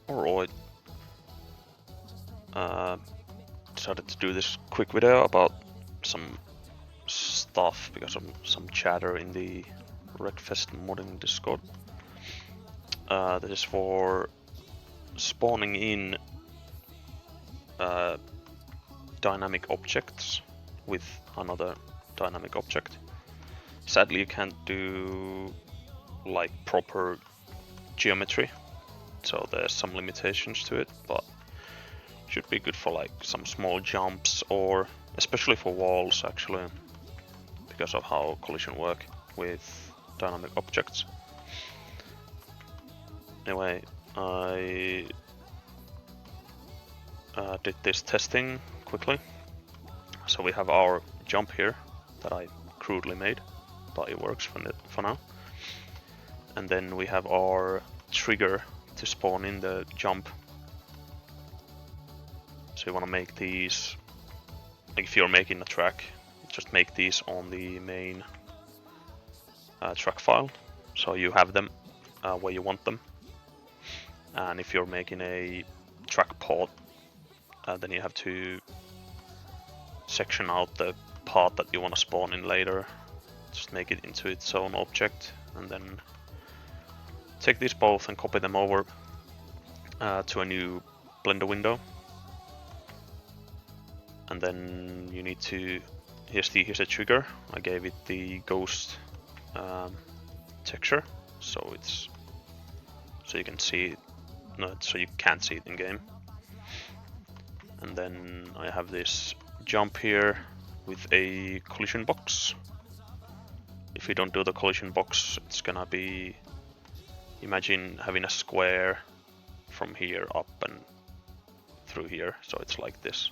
Alright. Decided to do this quick video about some stuff because of some chatter in the Wreckfest modding Discord. This is for spawning in dynamic objects with another dynamic object. Sadly, you can't do like proper geometry, so there's some limitations to it, but should be good for like some small jumps, or especially for walls actually, because of how collision work with dynamic objects. Anyway, I did this testing quickly. So we have our jump here that I crudely made, but it works for now. And then we have our trigger to spawn in the jump. So you want to make these, like if you're making a track, just make these on the main track file, so you have them where you want them. And if you're making a track pod, then you have to section out the part that you want to spawn in later, just make it into its own object, and then take these both and copy them over to a new Blender window. And then you need to, here's the trigger. I gave it the ghost texture, so you can see it, no, so you can't see it in game. And then I have this jump here with a collision box. If you don't do the collision box, it's gonna be, imagine having a square from here up and through here, so it's like this.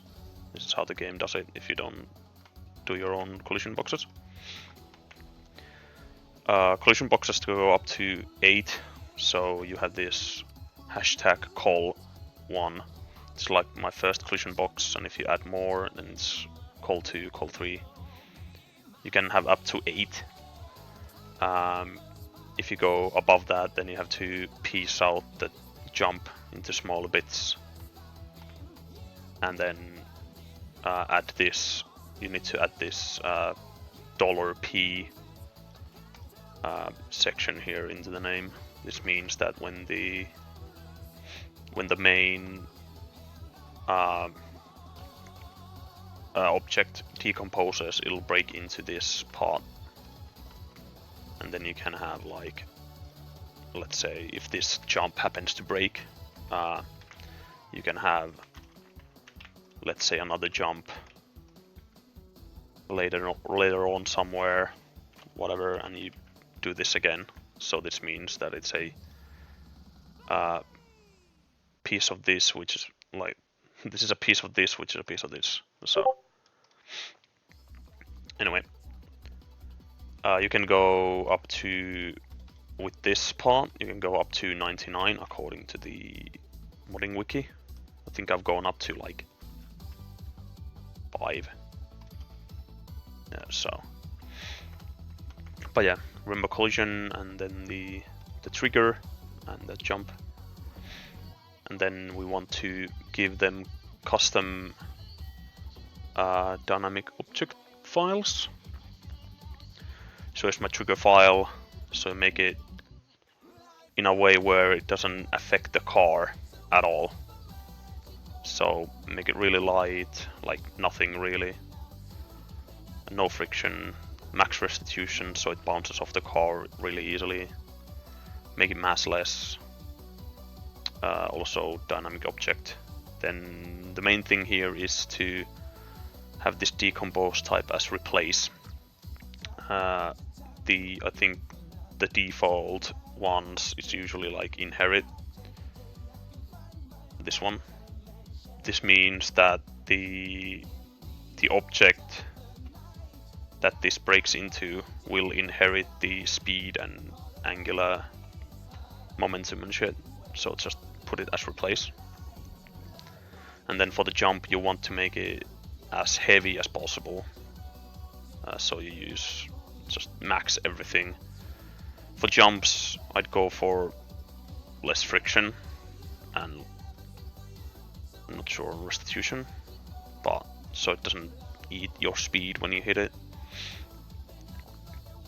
This is how the game does it if you don't do your own collision boxes. Collision boxes to go up to 8, so you have this hashtag col1. It's like my first collision box, and if you add more, then it's col2, col3. You can have up to 8. If you go above that, then you have to piece out the jump into smaller bits, and then add this. You need to add this $P section here into the name. This means that when the main object decomposes, it'll break into this part, and then you can have, like, let's say if this jump happens to break, you can have, let's say, another jump later on somewhere, whatever, and you do this again. So this means that it's a piece of this, which is like, this is a piece of this, which is a piece of this. So anyway, you can go up to, with this part, you can go up to 99 according to the modding wiki. I think I've gone up to like 5. Yeah, so, but yeah, remember collision, and then the trigger and the jump, and then we want to give them custom dynamic object files. So here's my trigger file, so make it in a way where it doesn't affect the car at all. So make it really light, like nothing really, no friction, max restitution, so it bounces off the car really easily, make it massless, also dynamic object. Then the main thing here is to have this decompose type as replace. I think the default ones is usually like inherit, this one. This means that the object that this breaks into will inherit the speed and angular momentum and shit, so just put it as replace. And then for the jump, you want to make it as heavy as possible, so you use just max everything. For jumps, I'd go for less friction, and I'm not sure on restitution, but so it doesn't eat your speed when you hit it.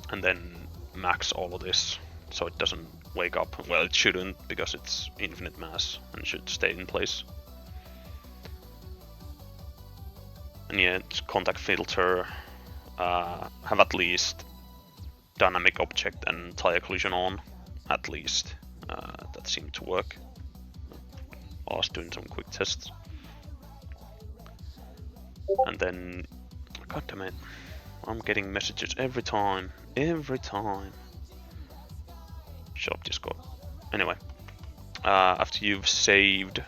And then max all of this so it doesn't wake up. Well, it shouldn't, because it's infinite mass and should stay in place. And yeah, contact filter, have at least dynamic object and tire collision on, at least. That seemed to work. I was doing some quick tests. And then, god damn it, I'm getting messages every time. Shut up, Discord. Anyway, after you've saved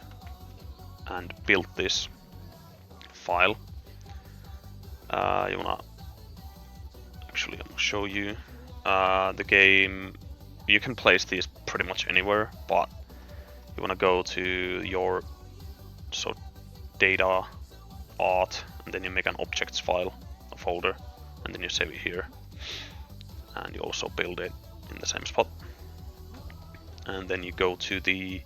and built this file, you wanna actually, I'm gonna show you the game. You can place these pretty much anywhere, but you wanna go to your data, art, and then you make an objects file, a folder, and then you save it here, and you also build it in the same spot. And then you go to the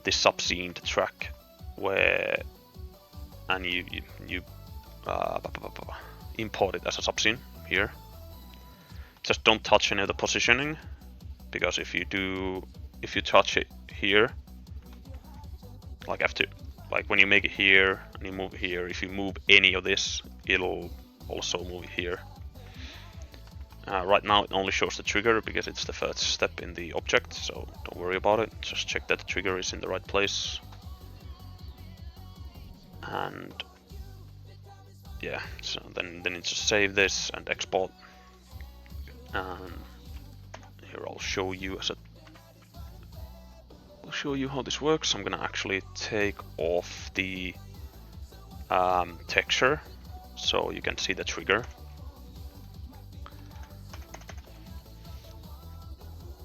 this subscene track where, and you import it as a subscene here. Just don't touch any of the positioning, because if you touch it here, like when you make it here and you move it here, if you move any of this, it'll also move it here. Right now it only shows the trigger because it's the first step in the object, so don't worry about it. Just check that the trigger is in the right place. And yeah, so then you just save this and export. And here I'll show you how this works. I'm gonna actually take off the texture so you can see the trigger,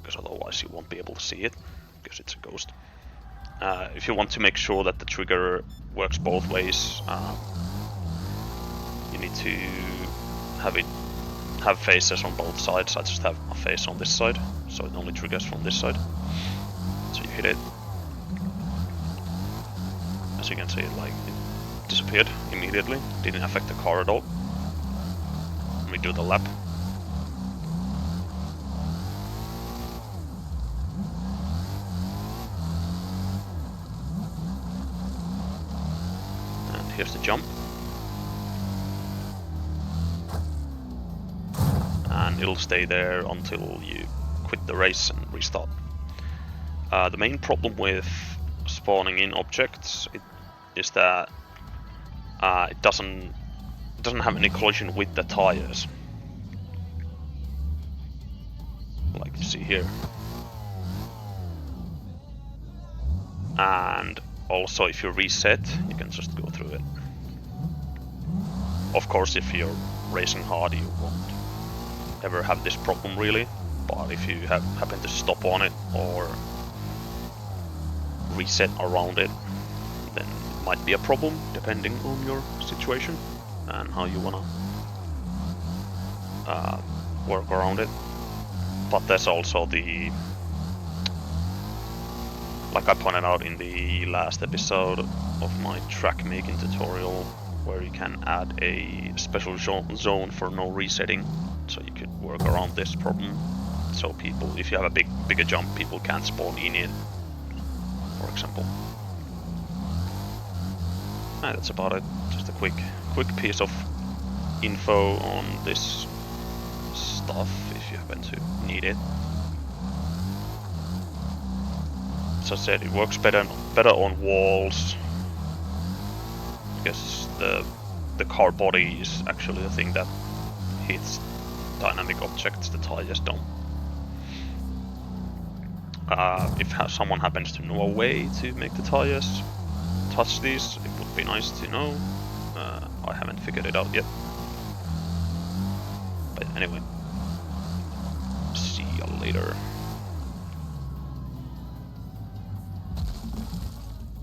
because otherwise you won't be able to see it because it's a ghost. If you want to make sure that the trigger works both ways, you need to have faces on both sides. I just have a face on this side, so it only triggers from this side. So you hit it, as you can see, it disappeared immediately. Didn't affect the car at all. We do the lap. And here's the jump. And it'll stay there until you quit the race and restart. The main problem with spawning in objects is that it doesn't have any collision with the tires, like you see here. And also, if you reset, you can just go through it. Of course, if you're racing hard, you won't ever have this problem really, but if you happen to stop on it or reset around it, then it might be a problem depending on your situation and how you wanna work around it. But there's also like I pointed out in the last episode of my track making tutorial, where you can add a special zone for no resetting, so you could work around this problem. So people, if you have a bigger jump, people can't spawn in it, for example. And that's about it. Just a quick piece of info on this stuff if you happen to need it. As I said, it works better on walls, because the car body is actually the thing that hits dynamic objects. The tires don't. If someone happens to know a way to make the tires touch these, it would be nice to know. I haven't figured it out yet. But anyway, see you later.